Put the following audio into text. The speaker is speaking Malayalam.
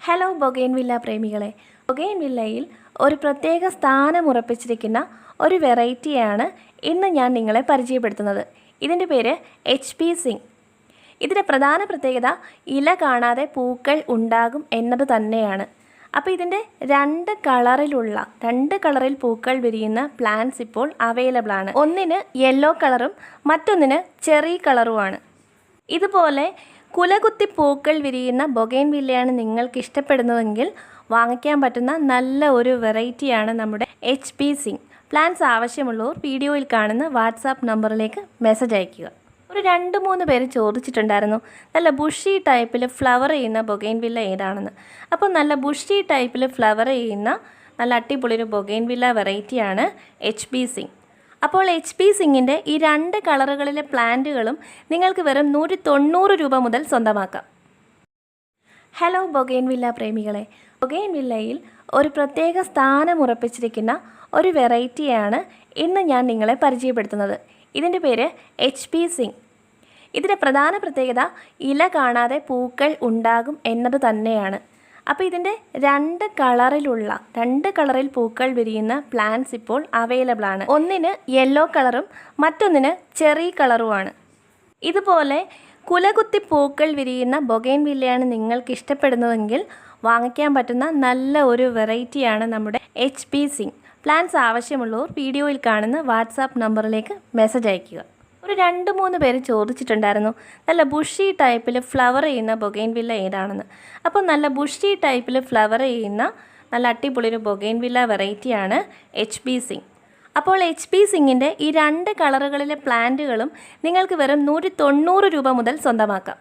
ഹലോ ബൊഗെയിൻവില്ല പ്രേമികളെ, ബൊഗെയിൻവില്ലയിൽ ഒരു പ്രത്യേക സ്ഥാനം ഉറപ്പിച്ചിരിക്കുന്ന ഒരു വെറൈറ്റിയാണ് ഇന്ന് ഞാൻ നിങ്ങളെ പരിചയപ്പെടുത്തുന്നത്. ഇതിൻ്റെ പേര് HP സിംഗ്. ഇതിൻ്റെ പ്രധാന പ്രത്യേകത ഇല കാണാതെ പൂക്കൾ ഉണ്ടാകും എന്നത് തന്നെയാണ്. അപ്പോൾ ഇതിൻ്റെ രണ്ട് കളറിൽ പൂക്കൾ വിരിയുന്ന പ്ലാന്റ്സ് ഇപ്പോൾ അവൈലബിൾ ആണ്. ഒന്നിന് യെല്ലോ കളറും മറ്റൊന്നിന് ചെറി കളറുമാണ്. ഇതുപോലെ കുലകുത്തി പൂക്കൾ വിരിയുന്ന ബൊഗെയിൻവില്ലയാണ് നിങ്ങൾക്ക് ഇഷ്ടപ്പെടുന്നതെങ്കിൽ വാങ്ങിക്കാൻ പറ്റുന്ന നല്ല ഒരു വെറൈറ്റിയാണ് നമ്മുടെ HP സിംഗ്. പ്ലാന്റ്സ് ആവശ്യമുള്ളവർ വീഡിയോയിൽ കാണുന്ന വാട്സാപ്പ് നമ്പറിലേക്ക് മെസ്സേജ് അയയ്ക്കുക. ഒരു 2-3 പേര് ചോദിച്ചിട്ടുണ്ടായിരുന്നു നല്ല ബുഷി ടൈപ്പിൽ ഫ്ലവർ ചെയ്യുന്ന ബൊഗെയിൻവില്ല ഏതാണെന്ന്. അപ്പോൾ നല്ല ബുഷി ടൈപ്പിൽ ഫ്ലവർ ചെയ്യുന്ന നല്ല അടിപൊളി ഒരു ബൊഗെയിൻവില്ല വെറൈറ്റിയാണ് HP സിംഗ്. അപ്പോൾ HP സിംഗിൻ്റെ ഈ 2 കളറുകളിലെ പ്ലാന്റുകളും നിങ്ങൾക്ക് വെറും 190 രൂപ മുതൽ സ്വന്തമാക്കാം. ഹലോ ബൊഗെയിൻവില്ല പ്രേമികളെ, ബൊഗെയിൻവില്ലയിൽ ഒരു പ്രത്യേക സ്ഥാനം ഉറപ്പിച്ചിരിക്കുന്ന ഒരു വെറൈറ്റിയാണ് ഇന്ന് ഞാൻ നിങ്ങളെ പരിചയപ്പെടുത്തുന്നത്. ഇതിൻ്റെ പേര് HP സിംഗ്. ഇതിൻ്റെ പ്രധാന പ്രത്യേകത ഇല കാണാതെ പൂക്കൾ ഉണ്ടാകും എന്നത് തന്നെയാണ്. അപ്പോൾ ഇതിൻ്റെ രണ്ട് കളറിൽ പൂക്കൾ വിരിയുന്ന പ്ലാന്റ്സ് ഇപ്പോൾ അവൈലബിൾ ആണ്. ഒന്നിന് യെല്ലോ കളറും മറ്റൊന്നിന് ചെറി കളറുമാണ്. ഇതുപോലെ കുലകുത്തി പൂക്കൾ വിരിയുന്ന ബൊഗെയിൻവില്ലയാണ് നിങ്ങൾക്ക് ഇഷ്ടപ്പെടുന്നതെങ്കിൽ വാങ്ങിക്കാൻ പറ്റുന്ന നല്ല ഒരു വെറൈറ്റിയാണ് നമ്മുടെ HP സിംഗ്. പ്ലാന്റ്സ് ആവശ്യമുള്ളവർ വീഡിയോയിൽ കാണുന്ന വാട്സാപ്പ് നമ്പറിലേക്ക് മെസ്സേജ് അയയ്ക്കുക. ഒരു 2-3 പേര് ചോദിച്ചിട്ടുണ്ടായിരുന്നു നല്ല ബുഷി ടൈപ്പിൽ ഫ്ലവർ ചെയ്യുന്ന ബൊഗെയിൻവില്ല ഏതാണെന്ന്. അപ്പോൾ നല്ല ബുഷി ടൈപ്പിൽ ഫ്ലവർ ചെയ്യുന്ന നല്ല അടിപൊളി ഒരു ബൊഗെയിൻവില്ല വെറൈറ്റിയാണ് HP സിംഗ്. അപ്പോൾ HP സിംഗിൻ്റെ ഈ 2 കളറുകളിലെ പ്ലാന്റുകളും നിങ്ങൾക്ക് വെറും 190 രൂപ മുതൽ സ്വന്തമാക്കാം.